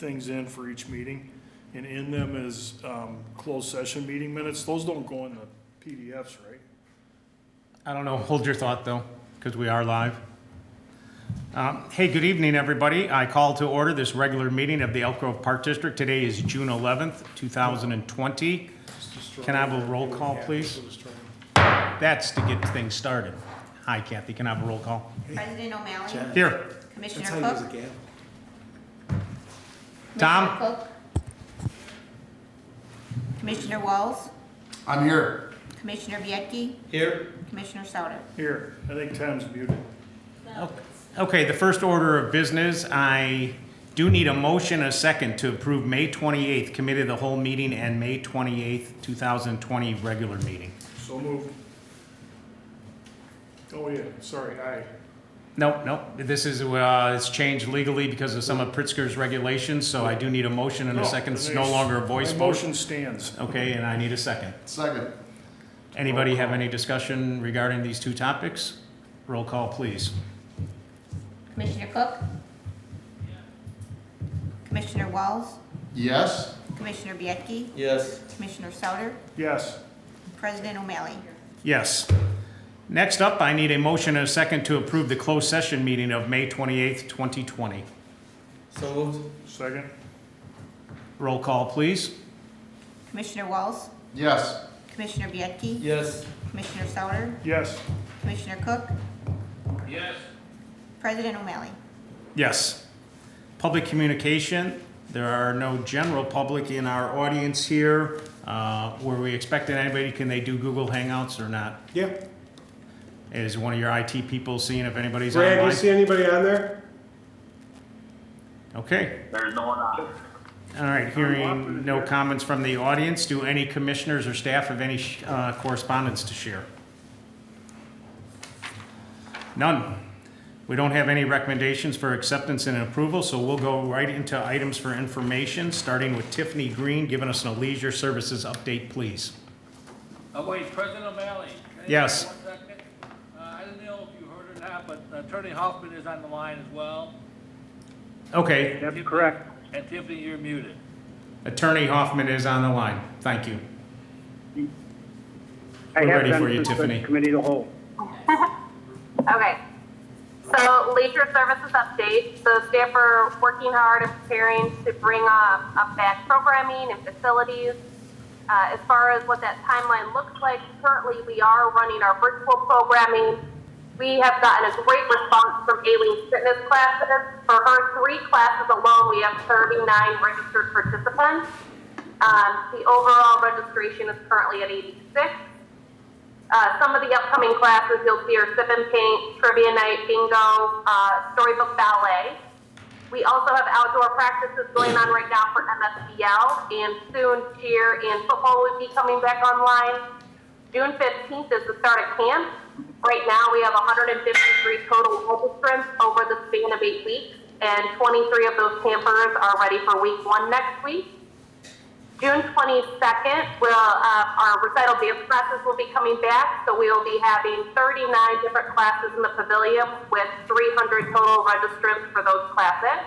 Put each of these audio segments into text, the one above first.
things in for each meeting, and in them is closed session meeting minutes. Those don't go in the PDFs, right? I don't know, hold your thought though, because we are live. Hey, good evening, everybody. I call to order this regular meeting of the Elk Grove Park District. Today is June 11th, 2020. Can I have a roll call, please? That's to get things started. Hi, Kathy, can I have a roll call? President O'Malley. Here. Commissioner That's how you use a Cook. gavel. Tom? Commissioner Cook. Commissioner Walls. I'm here. Commissioner Vietke. Here. Commissioner Sauter. Here, I think Tom's muted. Okay, the first order of business, I do need a motion, a second, to approve May 28th committee of the whole meeting and May 28th, 2020 regular meeting. So moved. Oh, yeah, sorry, aye. Nope, this is, it's changed legally because of some of Pritzker's regulations, so I do need a motion and a second. It's no longer a voice My vote. motion stands. Okay, and I need a second. Second. Anybody have any discussion regarding these two topics? Roll call, please. Commissioner Cook. Commissioner Walls. Yes. Commissioner Vietke. Yes. Commissioner Sauter. Yes. President O'Malley. Yes. Next up, I need a motion and a second to approve the closed session meeting of May 28th, 2020. So moved. Second? Roll call, please. Commissioner Walls. Yes. Commissioner Vietke. Yes. Commissioner Sauter. Yes. Commissioner Cook. Yes. President O'Malley. Yes. Public communication. There are no general public in our audience here. Were we expecting anybody? Can they do Google Hangouts or not? Yeah. Is one of your IT people seeing if anybody's Brad, do you online? see anybody on there? Okay. There's no one on. All right, hearing no comments from the audience, do any commissioners or staff have any correspondence to share? None. We don't have any recommendations for acceptance and approval, so we'll go right into items for information, starting with Tiffany Green, giving us a leisure services update, please. Wait, President O'Malley. Can I Yes. have 1 second? I don't know if you heard or not, but Attorney Hoffman is on the line as well. Okay, That's correct. And Tiffany, you're muted. Attorney Hoffman is on the line. Thank you. I We're have ready done for you, since the Tiffany. Committee of the whole. Okay. So leisure services update. So staff are working hard and preparing to bring up back programming and facilities. As far as what that timeline looks like, currently we are running our virtual programming. We have gotten a great response from Aileen's fitness classes. For her 3 classes alone, we have 39 registered participants. The overall registration is currently at 86. Some of the upcoming classes you'll see are sip and paint, trivia night, bingo, storybook ballet. We also have outdoor practices going on right now for MSBL, and soon cheer and football will be coming back online. June 15th is the start of camp. Right now we have 153 total registrants over the span of 8 weeks, and 23 of those campers are ready for week 1 next week. June 22nd, our recital dance classes will be coming back, so we will be having 39 different classes in the pavilion with 300 total registrants for those classes.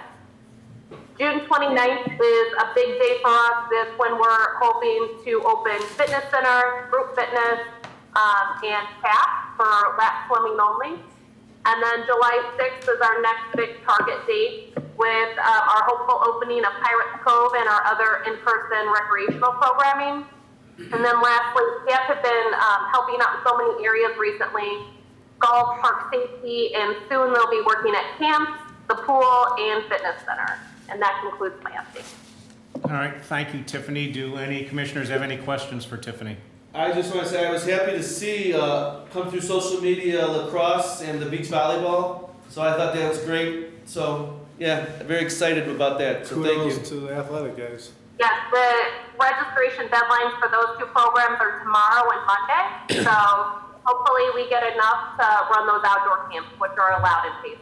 June 29th is a big day for us. This when we're hoping to open fitness center, group fitness, and tap for lap swimming only. And then July 6th is our next big target date with our hopeful opening of Pirates Cove and our other in-person recreational programming. And then lastly, staff have been helping out in so many areas recently, golf, park safety, and soon they'll be working at camps, the pool, and fitness center. And that concludes my update. All right, thank you, Tiffany. Do any commissioners have any questions for Tiffany? I just want to say I was happy to see come through social media lacrosse and the beach volleyball. So I thought that was great. So yeah, very excited about that. So thank Kudos you. to the athletic guys. Yes, the registration deadlines for those 2 programs are tomorrow and Monday. So hopefully we get enough to run those outdoor camps, which are allowed in phase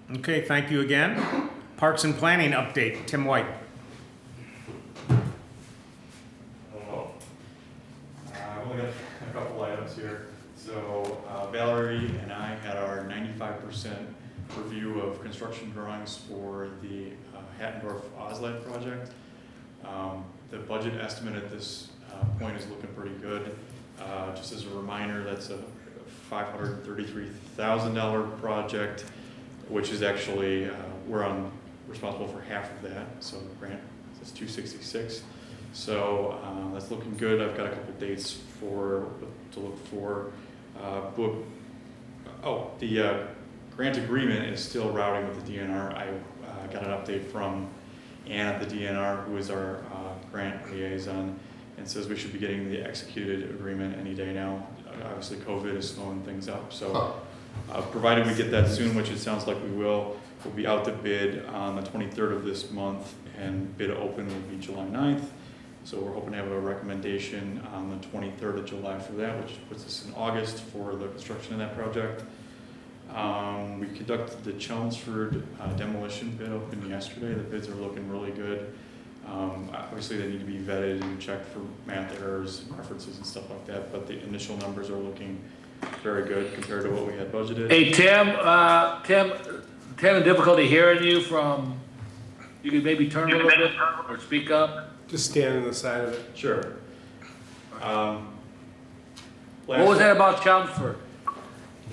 3. Okay, thank you again. Parks and Planning update, Tim White. I've only got a couple items here. So Valerie and I had our 95% review of construction drawings for the Hattendorf Oslab project. The budget estimate at this point is looking pretty good. Just as a reminder, that's a $533,000 project, which is actually, we're responsible for half of that, so the grant is $266. So that's looking good. I've got a couple dates to look for. The grant agreement is still routing with the DNR. I got an update from Ann at the DNR, who is our grant liaison, and says we should be getting the executed agreement any day now. Obviously, COVID is slowing things up, so provided we get that soon, which it sounds like we will, we'll be out to bid on the 23rd of this month, and bid open will be July 9th. So we're hoping to have a recommendation on the 23rd of July for that, which puts us in August for the construction of that project. We conducted the Chelmsford demolition bid open yesterday. The bids are looking really good. Obviously, they need to be vetted and checked for math errors, references, and stuff like that, but the initial numbers are looking very good compared to what we had budgeted. Hey, Tim, having difficulty hearing you from, you could maybe turn a little bit or speak up. Just stand on the side of it. Sure. What was that about Chelmsford?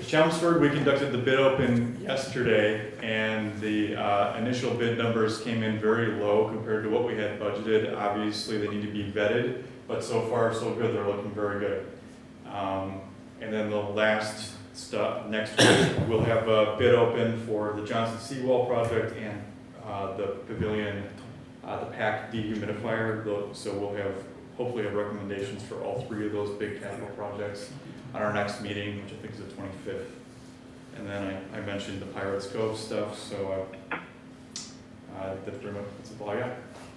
Chelmsford, we conducted the bid open yesterday, and the initial bid numbers came in very low compared to what we had budgeted. Obviously, they need to be vetted, but so far so good. They're looking very good. And then the last stuff, next week, we'll have a bid open for the Johnson Seawall project and the pavilion, the PAC dehumidifier. So we'll hopefully have recommendations for all three of those big capital projects on our next meeting, which I think is the 25th. And then I mentioned the Pirates Cove stuff, so that's pretty much all I got.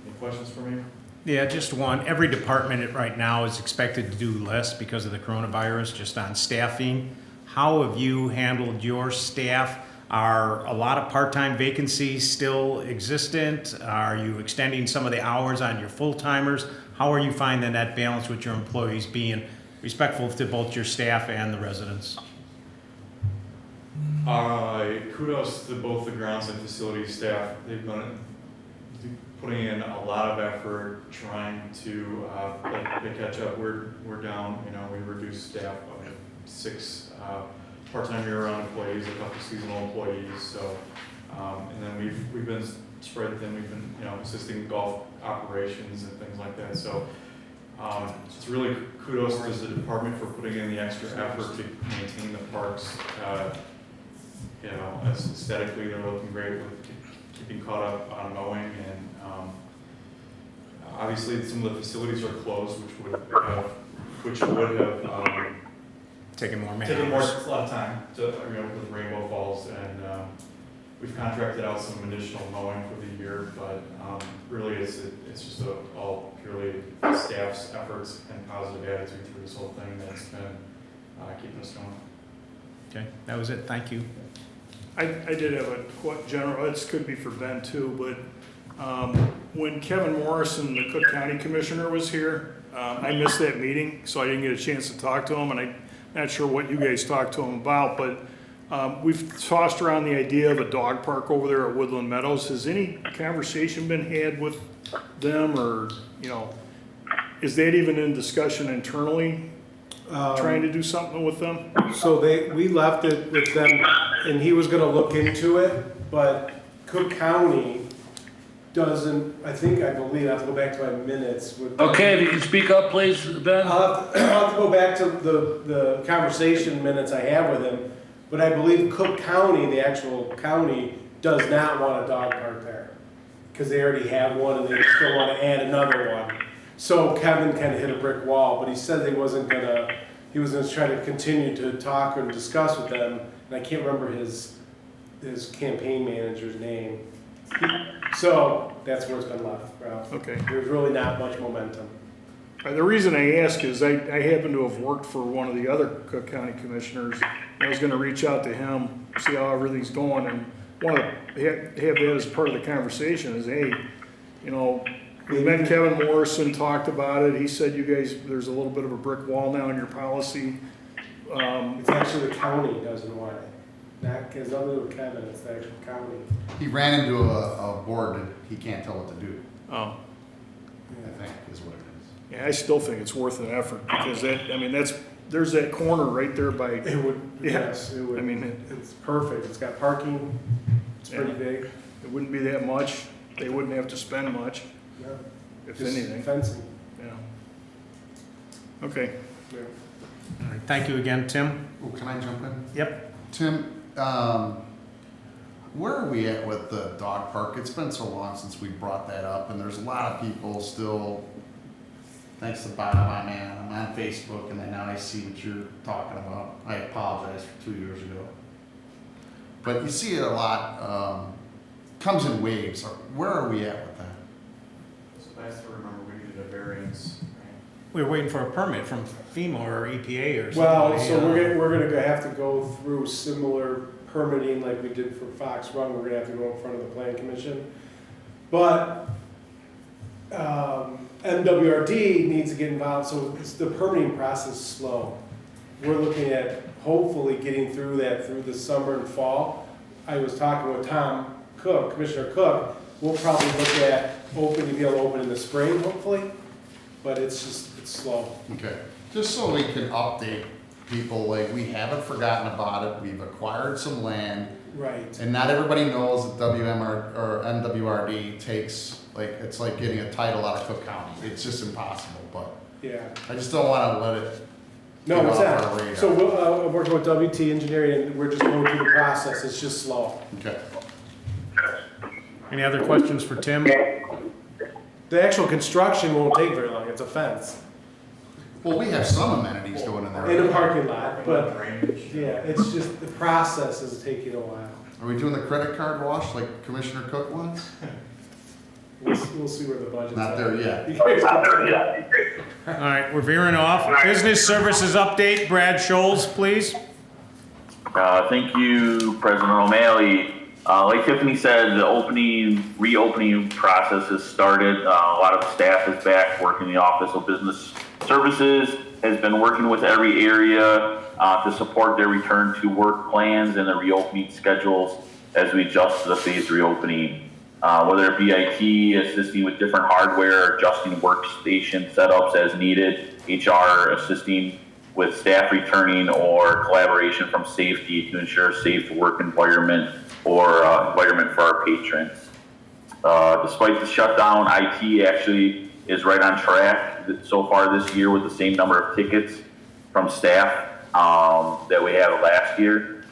Any questions for me? Yeah, just one. Every department right now is expected to do less because of the coronavirus, just on staffing. How have you handled your staff? Are a lot of part-time vacancies still existent? Are you extending some of the hours on your full-timers? How are you finding that balance with your employees, being respectful to both your staff and the residents? Kudos to both the grounds and facilities staff. They've been putting in a lot of effort trying to catch up. We're down, we reduced staff of 6 part-time year-round employees, a couple seasonal employees. So, and then we've been spread thin. We've been, assisting golf operations and things like that. So, it's really kudos to the department for putting in the extra effort to maintain the parks. Aesthetically, they're looking great with keeping caught up on mowing, and obviously some of the facilities are closed, which would have Taking more man taken a hours. lot of time to, with Rainbow Falls, and we've contracted out some additional mowing for the year, but really it's just all purely staff's efforts and positive attitude through this whole thing that's been keeping us going. Okay, that was it. Thank you. I did have a general, this could be for Ben too, but when Kevin Morrison, the Cook County Commissioner, was here, I missed that meeting, so I didn't get a chance to talk to him, and I'm not sure what you guys talked to him about, but we've tossed around the idea of a dog park over there at Woodland Meadows. Has any conversation been had with them, or, is that even in discussion internally, trying to do something with them? So we left it with them, and he was gonna look into it, but Cook County doesn't, I believe, I have to go back to my minutes. Okay, if you can speak up, please, Ben. I'll have to go back to the conversation minutes I have with him, but I believe Cook County, the actual county, does not want a dog park there, because they already have one and they still want to add another one. So Kevin kind of hit a brick wall, but he said he was gonna try to continue to talk and discuss with them, and I can't remember his campaign manager's name. So that's where it's been left, Ralph. Okay. There's really not much momentum. The reason I ask is I happen to have worked for one of the other Cook County Commissioners. I was gonna reach out to him, see how everything's going, and want to have that as part of the conversation is, hey, we met Kevin Morrison, talked about it. He said you guys, there's a little bit of a brick wall now in your policy. It's actually the county doesn't want it, That has nothing to do with Kevin, it's the actual county. He ran into a board that he can't tell what to do, Oh, I think, is what it is. yeah, I still think it's worth an effort because there's that corner right there by, It would, Yeah. yes, it would. I mean, It's perfect, it's got parking, it's pretty Yeah. big. it wouldn't be that much. They wouldn't have to spend much, Yeah. if Just anything. Fencing, Yeah. Okay. yeah. All right, thank you again, Tim. Oh, can I jump in? Yep. Tim, where are we at with the dog park? It's been so long since we brought that up, and there's a lot of people still, thanks to Bob, I'm on Facebook, and then now I see what you're talking about. I apologize for 2 years ago. But you see it a lot, comes in waves. Where are we at with that? So I still remember we needed a variance, right? We were waiting for a permit from FEMA or EPA or something. Well, so we're gonna have to go through similar permitting like we did for Fox Run, we're gonna have to go in front of the plan commission. But, MWRD needs to get involved, so the permitting process is slow. We're looking at hopefully getting through that through the summer and fall. I was talking with Tom Cook, Commissioner Cook, we'll probably look at be able to open in the spring, hopefully, but it's slow. Okay, just so we can update people, like, we haven't forgotten about it, we've acquired some land, Right. and not everybody knows that MWRD takes, like, it's like getting a title out of Cook County, it's just impossible, but Yeah. I just don't wanna let it No, get it's off our not. radar. So we're working with WT Engineering, and we're just going through the process, it's just slow. Okay, Any other questions for Tim? The actual construction won't take very long, it's a fence well, we have some amenities going in in a there. parking lot, but, Drainage. yeah, it's just, the process is taking a while. Are we doing the credit card wash like Commissioner Cook wants? We'll see where the budget's at. Not there yet. You guys can- All right, we're veering off. Business services update, Brad Scholes, please. Thank you, President O'Malley. Like Tiffany said, the reopening process has started. A lot of staff is back working in the Office of Business Services, has been working with every area to support their return to work plans and the reopening schedules as we adjust to the phased reopening. Whether it be IT, assisting with different hardware, adjusting workstation setups as needed, HR assisting with staff returning, or collaboration from safety to ensure a safe work environment or environment for our patrons. Despite the shutdown, IT actually is right on track so far this year with the same number of tickets from staff that we had last year.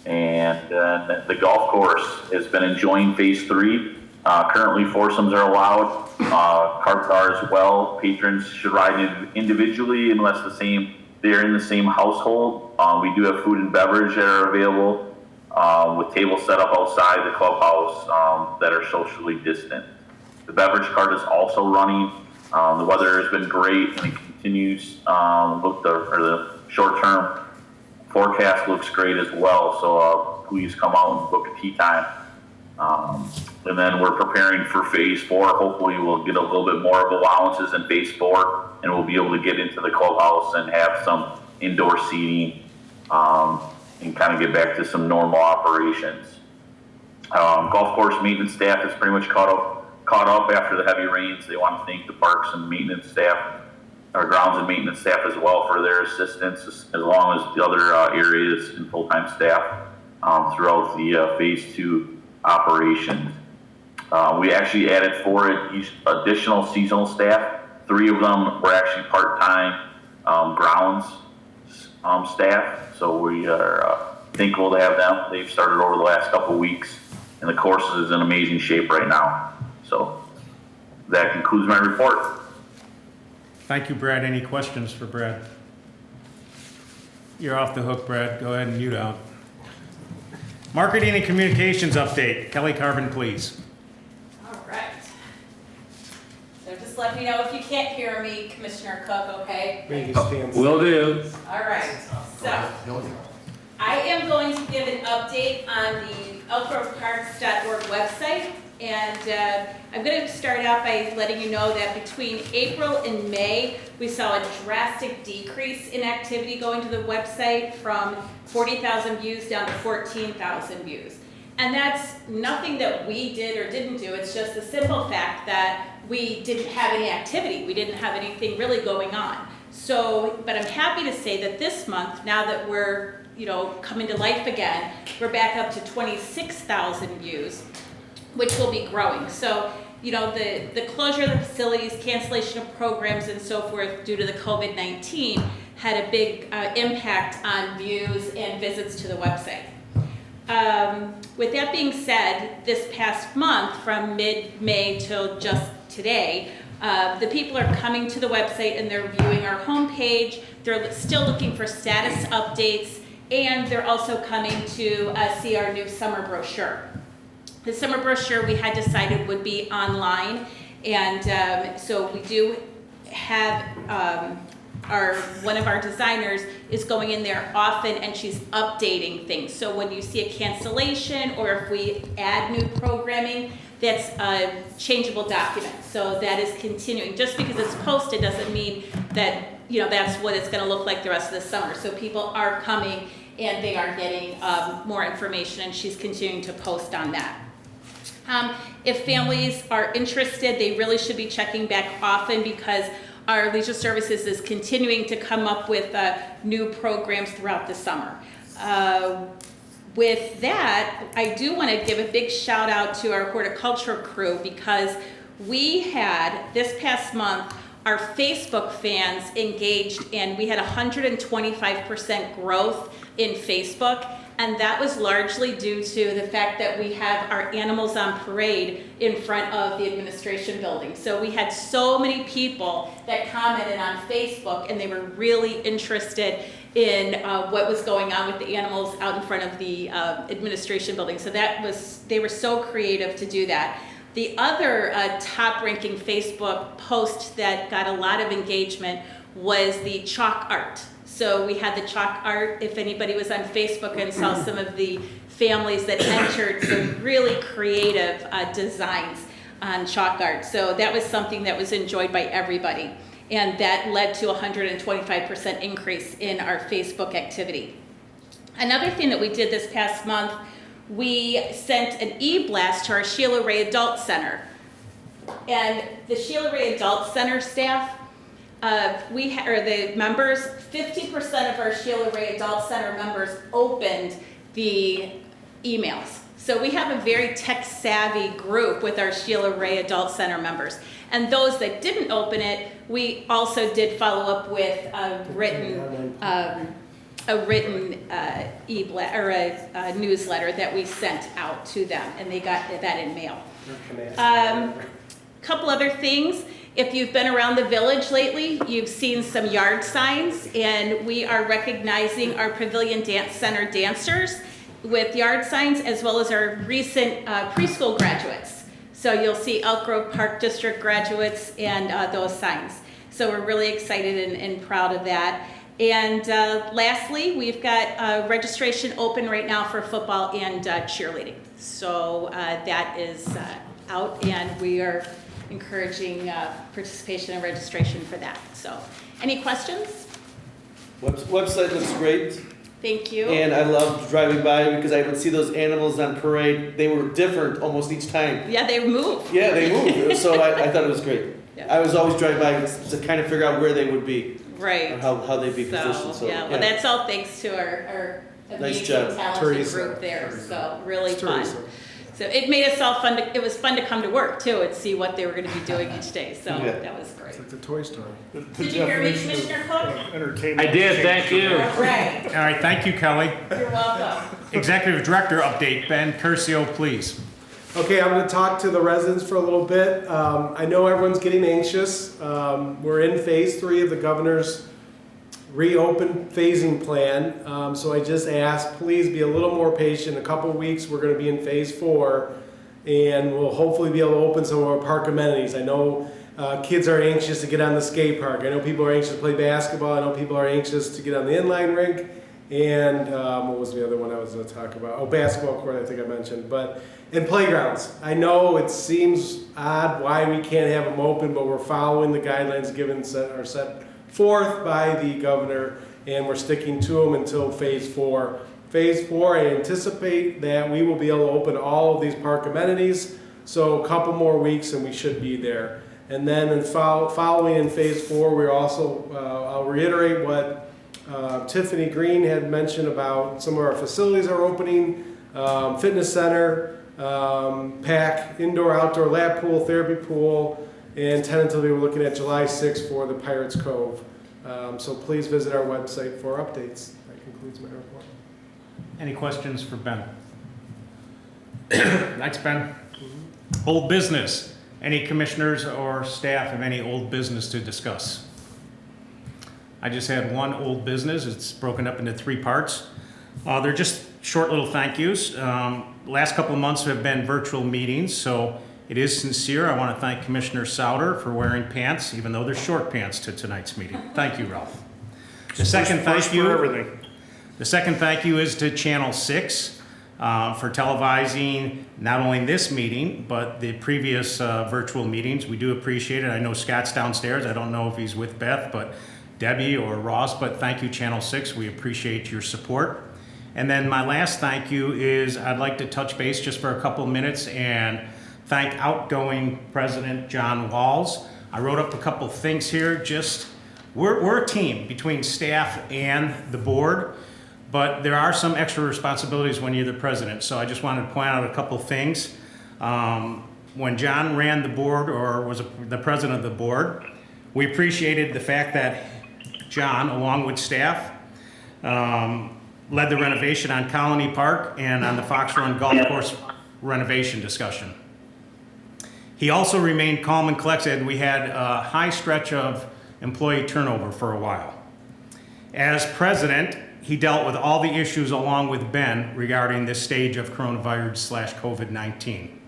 And then the golf course has been enjoying phase 3. Currently foursomes are allowed, carts are as well. Patrons should ride individually unless they're in the same household. We do have food and beverage that are available with tables set up outside the clubhouse that are socially distant. The beverage cart is also running. The weather has been great and it continues. The short-term forecast looks great as well, so please come out and book a tea time. And then we're preparing for phase 4. Hopefully we'll get a little bit more of allowances in phase 4 and we'll be able to get into the clubhouse and have some indoor seating and kind of get back to some normal operations. Golf course maintenance staff is pretty much caught up after the heavy rains. They want to thank the parks and maintenance staff, our grounds and maintenance staff as well, for their assistance, as long as the other areas and full-time staff throughout the phase 2 operations. We actually added 4 additional seasonal staff. 3 of them were actually part-time grounds staff, so we are thankful to have them. They've started over the last couple of weeks, and the course is in amazing shape right now. So that concludes my report. Thank you, Brad. Any questions for Brad? You're off the hook, Brad. Go ahead and mute out. Marketing and communications update. Kelly Carvin, please. All right. So just let me know if you can't hear me, Commissioner Cook, okay? Maybe stand. Will do. All right. So I am going to give an update on the elkgroveparks.org website And I'm going to start out by letting you know that between April and May, we saw a drastic decrease in activity going to the website from 40,000 views down to 14,000 views. And that's nothing that we did or didn't do. It's just the simple fact that we didn't have any activity. We didn't have anything really going on. So, but I'm happy to say that this month, now that we're, coming to life again, we're back up to 26,000 views, which will be growing. So, the closure of the facilities, cancellation of programs and so forth due to the COVID-19 had a big impact on views and visits to the website. With that being said, this past month, from mid-May till just today, the people are coming to the website and they're viewing our homepage. They're still looking for status updates, and they're also coming to see our new summer brochure. The summer brochure we had decided would be online, and so we do have one of our designers is going in there often, and she's updating things. So when you see a cancellation or if we add new programming, that's a changeable document. So that is continuing. Just because it's posted doesn't mean that that's what it's going to look like the rest of the summer. So people are coming and they are getting more information, and she's continuing to post on that. If families are interested, they really should be checking back often, because our Leisure Services is continuing to come up with new programs throughout the summer. With that, I do want to give a big shout out to our horticulture crew, because we had, this past month, our Facebook fans engaged, and we had 125% growth in Facebook. And that was largely due to the fact that we have our animals on parade in front of the administration building. So we had so many people that commented on Facebook, and they were really interested in what was going on with the animals out in front of the administration building. So they were so creative to do that. The other top-ranking Facebook post that got a lot of engagement was the chalk art. So we had the chalk art. If anybody was on Facebook and saw some of the families that entered some really creative designs on chalk art. So that was something that was enjoyed by everybody. And that led to a 125% increase in our Facebook activity. Another thing that we did this past month, we sent an e-blast to our Sheila Ray Adult Center. And the Sheila Ray Adult Center staff, the members, 50% of our Sheila Ray Adult Center members opened the emails. So we have a very tech-savvy group with our Sheila Ray Adult Center members. And those that didn't open it, we also did follow up with a written e-blast or a newsletter that we sent out to them, and they got that in mail. Couple other things. If you've been around the village lately, you've seen some yard signs, and we are recognizing our Pavilion Dance Center dancers with yard signs, as well as our recent preschool graduates. So you'll see Elk Grove Park District graduates and those signs. So we're really excited and proud of that. And lastly, we've got registration open right now for football and cheerleading. So that is out, and we are encouraging participation and registration for that. So, any questions? Website looks great. Thank you. And I loved driving by because I would see those animals on parade. They were different almost each time. Yeah, they move. Yeah, they moved. So I thought it was great. Yeah. I was always driving by to kind of figure out where they would be. Right. Or how they'd be positioned. So, yeah, well, that's all thanks to our Nice amazing, job. talented Teresa. group there. So really It's fun. Teresa. So it made us all fun. It was fun to come to work too and see what they were going to be doing each day. So Yeah. that was great. It's like the Toy Story. The Did you hear me, definition of, Commissioner Cook? Entertainment. I did, thank you. All right. All right, thank you, Kelly. You're welcome. Executive Director update, Ben Curcio, please. Okay, I'm going to talk to the residents for a little bit. I know everyone's getting anxious. We're in phase 3 of the governor's reopen phasing plan. So I just ask, please be a little more patient. In a couple weeks, we're going to be in phase 4, and we'll hopefully be able to open some of our park amenities. I know kids are anxious to get on the skate park. I know people are anxious to play basketball. I know people are anxious to get on the inline rink. And what was the other one I was going to talk about? Oh, basketball court, I think I mentioned. And playgrounds. I know it seems odd why we can't have them open, but we're following the guidelines set forth by the governor, and we're sticking to them until phase 4. Phase 4, I anticipate that we will be able to open all of these park amenities, so a couple more weeks and we should be there. And then following in phase 4, we're also, I'll reiterate what Tiffany Green had mentioned about some of our facilities are opening, fitness center, PAC, indoor-outdoor lap pool, therapy pool, and tentatively we're looking at July 6th for the Pirates Cove. So please visit our website for updates. That concludes my report. Any questions for Ben? Thanks, Ben. Old business. Any commissioners or staff have any old business to discuss? I just had one old business. It's broken up into 3 parts. They're just short little thank yous. Last couple of months have been virtual meetings, so it is sincere. I want to thank Commissioner Souter for wearing pants, even though they're short pants, to tonight's meeting. Thank you, Ralph. The second thank you is to Channel 6 for televising not only this meeting, but the previous virtual meetings. We do appreciate it. I know Scott's downstairs. I don't know if he's with Beth, but Debbie or Ross, but thank you, Channel 6. We appreciate your support. And then my last thank you is I'd like to touch base just for a couple minutes and thank outgoing President John Walls. I wrote up a couple things here. We're a team between staff and the board, but there are some extra responsibilities when you're the president. So I just wanted to point out a couple things. When John ran the board or was the president of the board, we appreciated the fact that John, along with staff, led the renovation on Colony Park and on the Fox Run Golf Course renovation discussion. He also remained calm and collected. We had a high stretch of employee turnover for a while. As president, he dealt with all the issues along with Ben regarding this stage of coronavirus/COVID-19.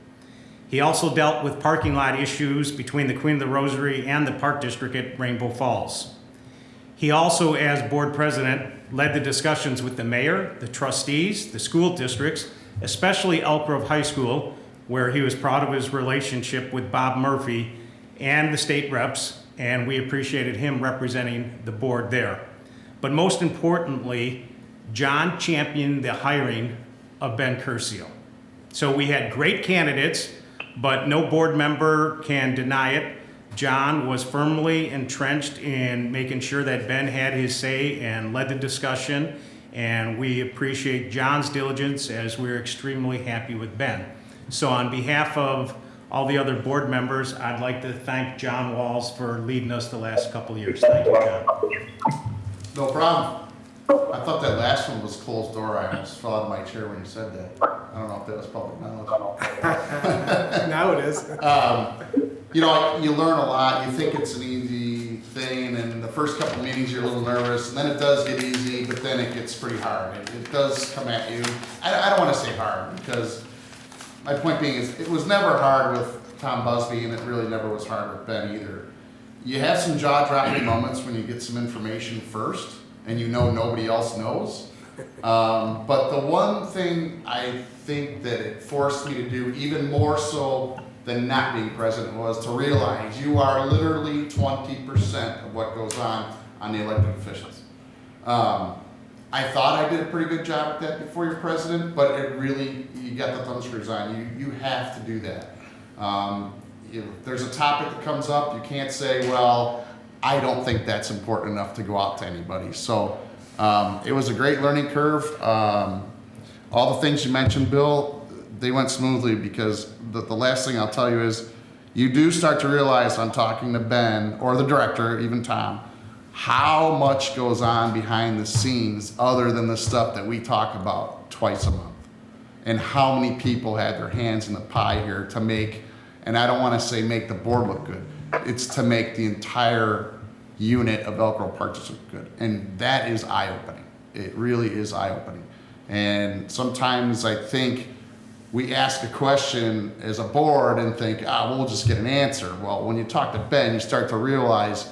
He also dealt with parking lot issues between the Queen of the Rosary and the Park District at Rainbow Falls. He also, as board president, led the discussions with the mayor, the trustees, the school districts, especially Elk Grove High School, where he was proud of his relationship with Bob Murphy and the state reps, and we appreciated him representing the board there. But most importantly, John championed the hiring of Ben Curcio. So we had great candidates, but no board member can deny it. John was firmly entrenched in making sure that Ben had his say and led the discussion, and we appreciate John's diligence as we're extremely happy with Ben. So on behalf of all the other board members, I'd like to thank John Walls for leading us the last couple of years. Thank you, John. No problem. I thought that last one was closed door. I almost fell out of my chair when you said that. I don't know if that was public knowledge. Now it is. You know, you learn a lot. You think it's an easy thing, and the first couple of meetings you're a little nervous, and then it does get easy, but then it gets pretty hard. It does come at you. I don't want to say hard, because my point being is it was never hard with Tom Busby, and it really never was hard with Ben either. You have some jaw-dropping moments when you get some information first, and you know nobody else knows. But the one thing I think that it forced me to do, even more so than not being president, was to realize you are literally 20% of what goes on the elected officials. I thought I did a pretty good job at that before you're president, but it really, you got the thumb screws on. You have to do that. If there's a topic that comes up, you can't say, well, I don't think that's important enough to go out to anybody. So it was a great learning curve. All the things you mentioned, Bill, they went smoothly, because the last thing I'll tell you is you do start to realize on talking to Ben or the director, even Tom, how much goes on behind the scenes other than the stuff that we talk about twice a month, and how many people had their hands in the pie here to make, and I don't want to say make the board look good, it's to make the entire unit of Elk Grove Park District good, and that is eye-opening. It really is eye-opening. And sometimes I think we ask a question as a board and think, we'll just get an answer. Well, when you talk to Ben, you start to realize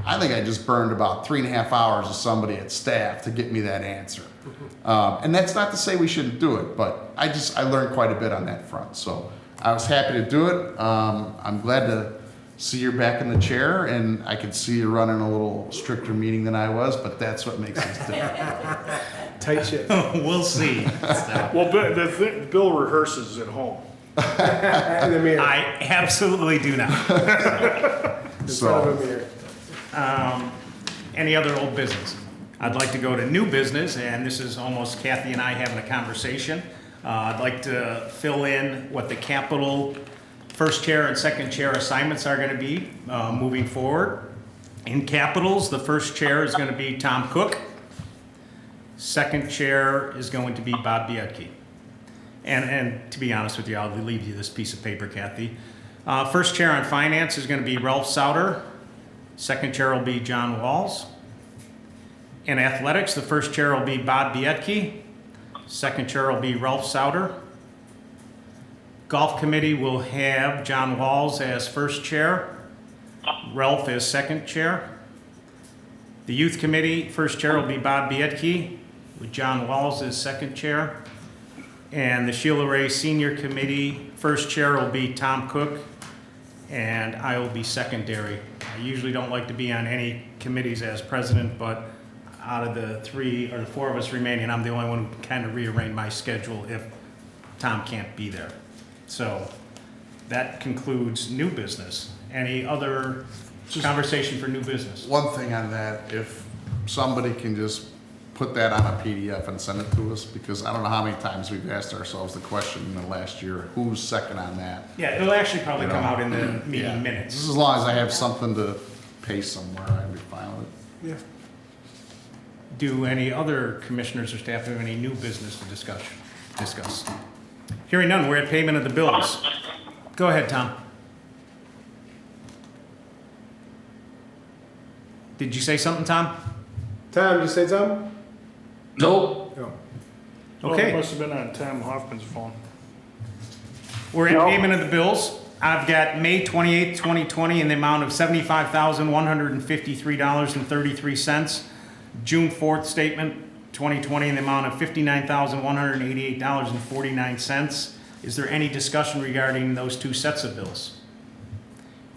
I think I just burned about 3.5 hours of somebody at staff to get me that answer. And that's not to say we shouldn't do it, but I learned quite a bit on that front. So I was happy to do it. I'm glad to see you're back in the chair, and I could see you running a little stricter meeting than I was, but that's what makes us different. Tight ship. We'll see. Well, Bill rehearses at home. In the mirror. I absolutely do not. In front of a mirror. Any other old business? I'd like to go to new business, and this is almost Kathy and I having a conversation. I'd like to fill in what the capital first chair and second chair assignments are going to be moving forward. In capitals, the first chair is going to be Tom Cook. Second chair is going to be Bob Biedke. And to be honest with you, I'll leave you this piece of paper, Kathy. First chair on finance is going to be Ralph Souter. Second chair will be John Walls. In athletics, the first chair will be Bob Biedke. Second chair will be Ralph Souter. Golf committee will have John Walls as first chair, Ralph as second chair. The youth committee, first chair will be Bob Biedke, with John Walls as second chair. And the Sheila Ray Senior Committee, first chair will be Tom Cook, and I will be secondary. I usually don't like to be on any committees as president, but out of the 3 or the 4 of us remaining, I'm the only one who can kind of rearrange my schedule if Tom can't be there. So that concludes new business. Any other conversation for new business? One thing on that, if somebody can just put that on a PDF and send it to us, because I don't know how many times we've asked ourselves the question in the last year, who's second on that? Yeah, it'll actually probably come out in the Yeah. meeting minutes. Just as long as I have something to paste somewhere, I'd be fine with it. Yeah. Do any other commissioners or staff have any new business to discuss? Hearing none, we're at payment of the bills. Go ahead, Tom. Did you say something, Tom? Tom, you say something? Nope. No. Oh, Okay. it must have been on Tom Hoffman's phone. We're at payment of the bills. I've got May 28th, 2020 in the amount of $75,153.33. June 4th statement, 2020 in the amount of $59,188.49. Is there any discussion regarding those two sets of bills?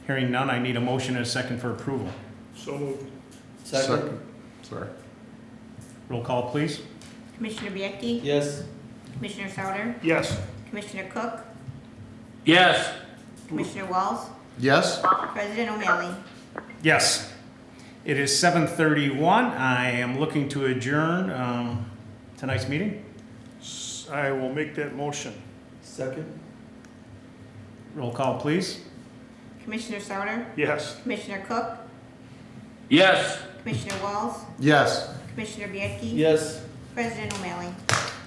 Hearing none, I need a motion and a second for approval. So moved. Second. Sorry. Roll call, please. Commissioner Biedke? Yes. Commissioner Sauter? Yes. Commissioner Cook? Yes. Commissioner Walls? Yes? President O'Malley? Yes. It is 7:31. I am looking to adjourn tonight's meeting. I will make that motion. Second. Roll call, please. Commissioner Sauter? Yes. Commissioner Cook? Yes. Commissioner Walls? Yes. Commissioner Biedke? Yes. President O'Malley?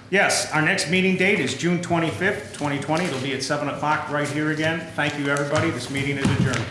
Yes, our next meeting date is June 25th, 2020. It'll be at 7 o'clock right here again. Thank you, everybody. This meeting is adjourned.